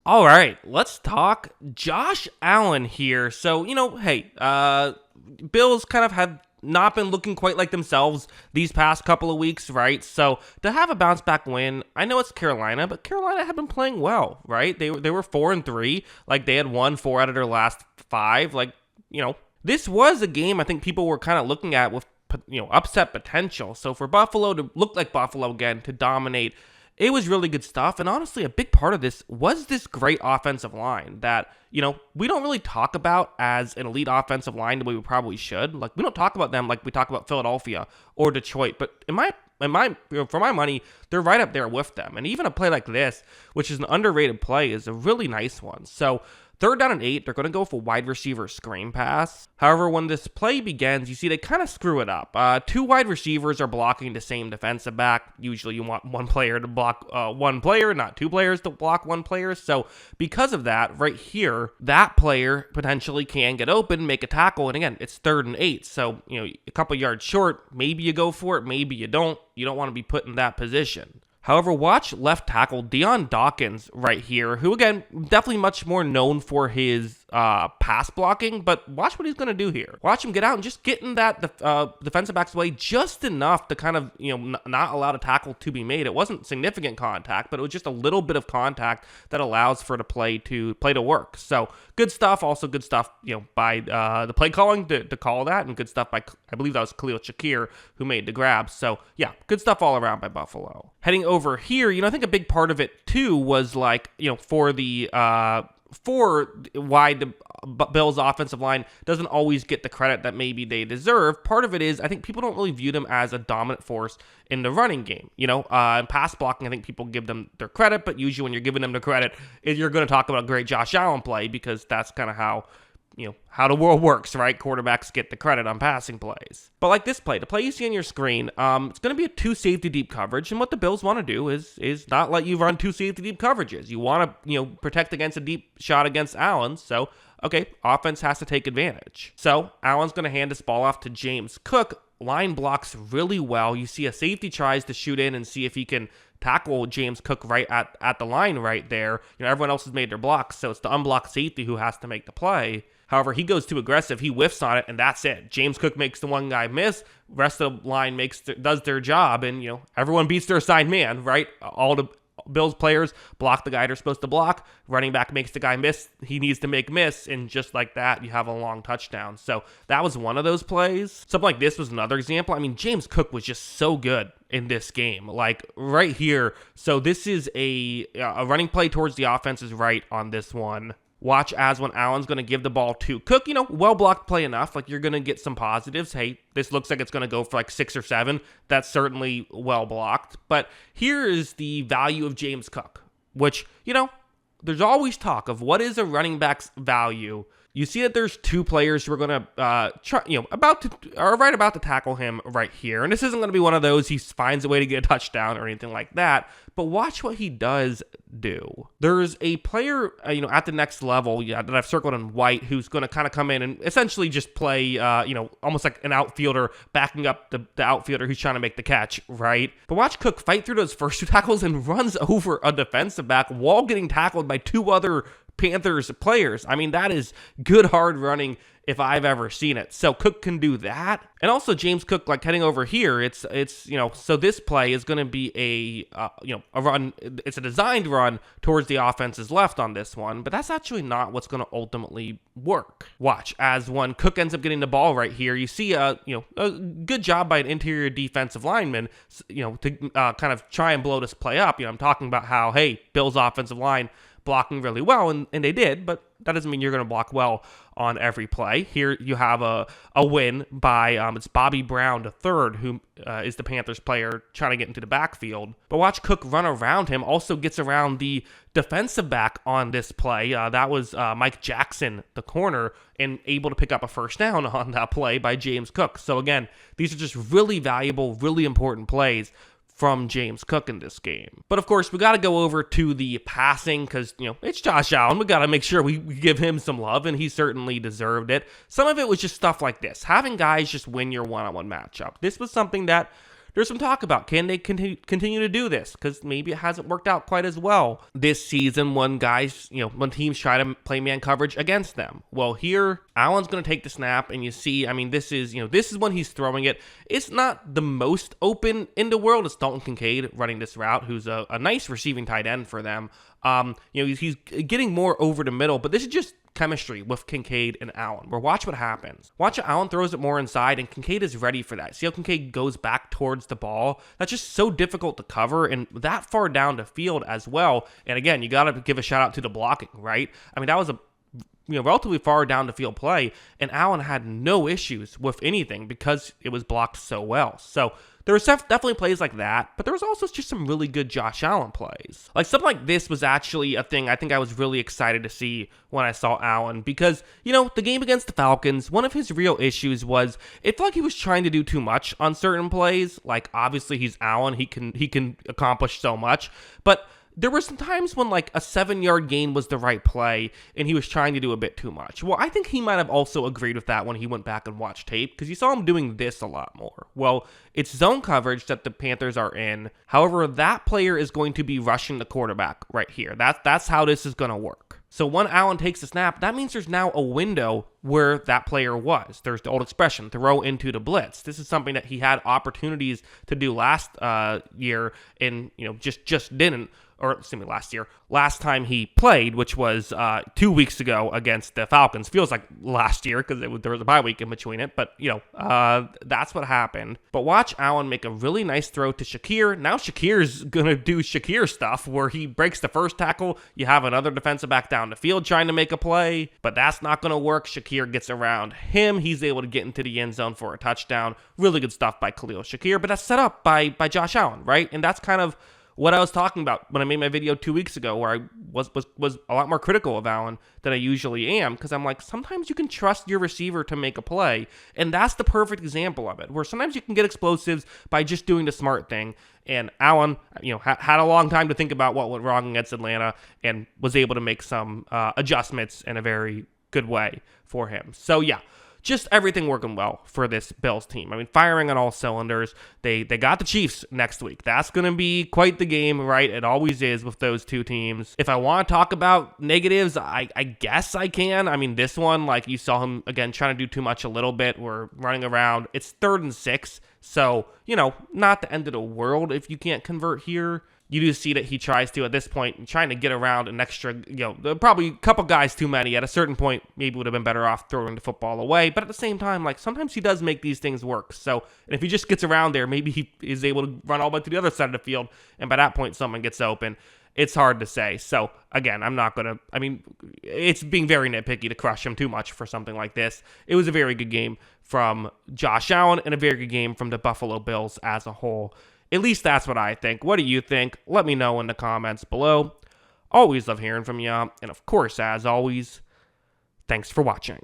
All right, let's talk Josh Allen here. So, hey, Bills kind of have not been looking quite like themselves these past couple of weeks, right? So, to have a bounce back win, I know it's Carolina, but Carolina had been playing well, right? They were 4-3, like they had won 4 out of their last 5, this was a game I think people were kind of looking at with upset potential. So for Buffalo to look like Buffalo again, to dominate, it was really good stuff. And honestly, a big part of this was this great offensive line that, we don't really talk about as an elite offensive line the way we probably should. Like, we don't talk about them like we talk about Philadelphia or Detroit. But for my money, they're right up there with them. And even a play like this, which is an underrated play, is a really nice one. So 3rd down and 8, they're going to go for wide receiver screen pass. However, when this play begins, you see they kind of screw it up. 2 wide receivers are blocking the same defensive back. Usually you want one player to block one player, not 2 players to block one player. So because of that, right here, that player potentially can get open, make a tackle. And again, it's 3rd and 8. So, a couple yards short, maybe you go for it, maybe you don't. You don't want to be put in that position. However, watch left tackle Deion Dawkins right here, who, again, definitely much more known for his pass blocking, but watch what he's going to do here. Watch him get out and just get in that defensive back's way just enough to kind of, not allow the tackle to be made. It wasn't significant contact, but it was just a little bit of contact that allows for the play to work. So good stuff. Also good stuff, by the play calling to call that, and good stuff by, I believe that was Khalil Shakir who made the grab. So yeah, good stuff all around by Buffalo. Heading over here, I think a big part of it too was for why the Bills' offensive line doesn't always get the credit that maybe they deserve. Part of it is I think people don't really view them as a dominant force in the running game. In pass blocking, I think people give them their credit, but usually when you're giving them the credit, you're going to talk about a great Josh Allen play, because that's kind of how the world works, right? Quarterbacks get the credit on passing plays. But like this play, the play you see on your screen, it's going to be a 2 safety deep coverage. And what the Bills want to do is not let you run 2 safety deep coverages. You want to, protect against a deep shot against Allen. So, okay, offense has to take advantage. So Allen's going to hand this ball off to James Cook. Line blocks really well. You see a safety tries to shoot in and see if he can tackle James Cook right at the line right there. Everyone else has made their blocks, so it's the unblocked safety who has to make the play. However, he goes too aggressive. He whiffs on it, and that's it. James Cook makes the one guy miss. Rest of the line does their job, and everyone beats their assigned man, right? All the Bills players block the guy they're supposed to block. Running back makes the guy miss. He needs to make miss, and just like that, you have a long touchdown. So that was one of those plays. Something like this was another example. I mean, James Cook was just so good in this game, like right here. So this is a running play towards the offense's right on this one. Watch as when Allen's going to give the ball to Cook, well-blocked play enough. Like, you're going to get some positives. Hey, this looks like it's going to go for like 6 or 7. That's certainly well-blocked. But here is the value of James Cook, which, there's always talk of what is a running back's value. You see that there's 2 players who are going to about to tackle him right here. And this isn't going to be one of those he finds a way to get a touchdown or anything like that. But watch what he does do. There's a player, at the next level that I've circled in white, who's going to kind of come in and essentially just play, almost like an outfielder backing up the outfielder who's trying to make the catch, right? But watch Cook fight through those first 2 tackles and runs over a defensive back while getting tackled by 2 other Panthers players. I mean, that is good hard running if I've ever seen it. So Cook can do that. And also James Cook, like heading over here, it's so this play is going to be a run. It's a designed run towards the offense's left on this one, but that's actually not what's going to ultimately work. Watch as when Cook ends up getting the ball right here, you see a good job by an interior defensive lineman, to kind of try and blow this play up. I'm talking about how, hey, Bills offensive line blocking really well, and they did, but that doesn't mean you're going to block well on every play. Here you have a win by, it's Bobby Brown III, who is the Panthers player trying to get into the backfield. But watch Cook run around him, also gets around the defensive back on this play. That was Mike Jackson, the corner, and able to pick up a first down on that play by James Cook. So again, these are just really valuable, really important plays from James Cook in this game. But of course, we got to go over to the passing because, it's Josh Allen. We got to make sure we give him some love, and he certainly deserved it. Some of it was just stuff like this, having guys just win your one-on-one matchup. This was something that there's some talk about, can they continue to do this? Because maybe it hasn't worked out quite as well this season when guys, when teams try to play man coverage against them. Well, here, Allen's going to take the snap, and you see, this is when he's throwing it. It's not the most open in the world. It's Dalton Kincaid running this route, who's a nice receiving tight end for them. He's getting more over the middle, but this is just chemistry with Kincaid and Allen, where watch what happens. Watch how Allen throws it more inside, and Kincaid is ready for that. See how Kincaid goes back towards the ball? That's just so difficult to cover, and that far down the field as well. And again, you got to give a shout out to the blocking, right? That was a relatively far down the field play, and Allen had no issues with anything because it was blocked so well. So there was definitely plays like that, but there was also just some really good Josh Allen plays. Like something like this was actually a thing I think I was really excited to see when I saw Allen, because, the game against the Falcons, one of his real issues was it felt like he was trying to do too much on certain plays. Like obviously he's Allen, he can accomplish so much, but there were some times when like a 7-yard gain was the right play and he was trying to do a bit too much. Well, I think he might have also agreed with that when he went back and watched tape, because you saw him doing this a lot more. Well, it's zone coverage that the Panthers are in. However, that player is going to be rushing the quarterback right here. That's how this is going to work. So when Allen takes the snap, that means there's now a window where that player was. There's the old expression, throw into the blitz. This is something that he had opportunities to do last year and, just didn't. Or excuse me, last time he played, which was 2 weeks ago against the Falcons. Feels like last year because there was a bye week in between it, but that's what happened. But watch Allen make a really nice throw to Shakir. Now Shakir's gonna do Shakir stuff where he breaks the first tackle. You have another defensive back down the field trying to make a play, but that's not gonna work. Shakir gets around him. He's able to get into the end zone for a touchdown. Really good stuff by Khalil Shakir, but that's set up by Josh Allen, right? And that's kind of what I was talking about when I made my video 2 weeks ago, where I was a lot more critical of Allen than I usually am, because I'm like, sometimes you can trust your receiver to make a play, and that's the perfect example of it, where sometimes you can get explosives by just doing the smart thing. And Allen, had a long time to think about what went wrong against Atlanta and was able to make some adjustments in a very good way for him. So yeah, just everything working well for this Bills team. Firing on all cylinders. They got the Chiefs next week. That's going to be quite the game, right? It always is with those two teams. If I want to talk about negatives, I guess I can. This one, like you saw him, again, trying to do too much a little bit. We're running around. It's 3rd and 6. So, not the end of the world if you can't convert here. You do see that he tries to, at this point, trying to get around an extra, probably a couple guys too many. At a certain point, maybe would have been better off throwing the football away. But at the same time, like, sometimes he does make these things work. So, and if he just gets around there, maybe he is able to run all the way to the other side of the field. And by that point, someone gets open. It's hard to say. So, again, I'm not going to, it's being very nitpicky to crush him too much for something like this. It was a very good game from Josh Allen and a very good game from the Buffalo Bills as a whole. At least that's what I think. What do you think? Let me know in the comments below. Always love hearing from you. And of course, as always, thanks for watching.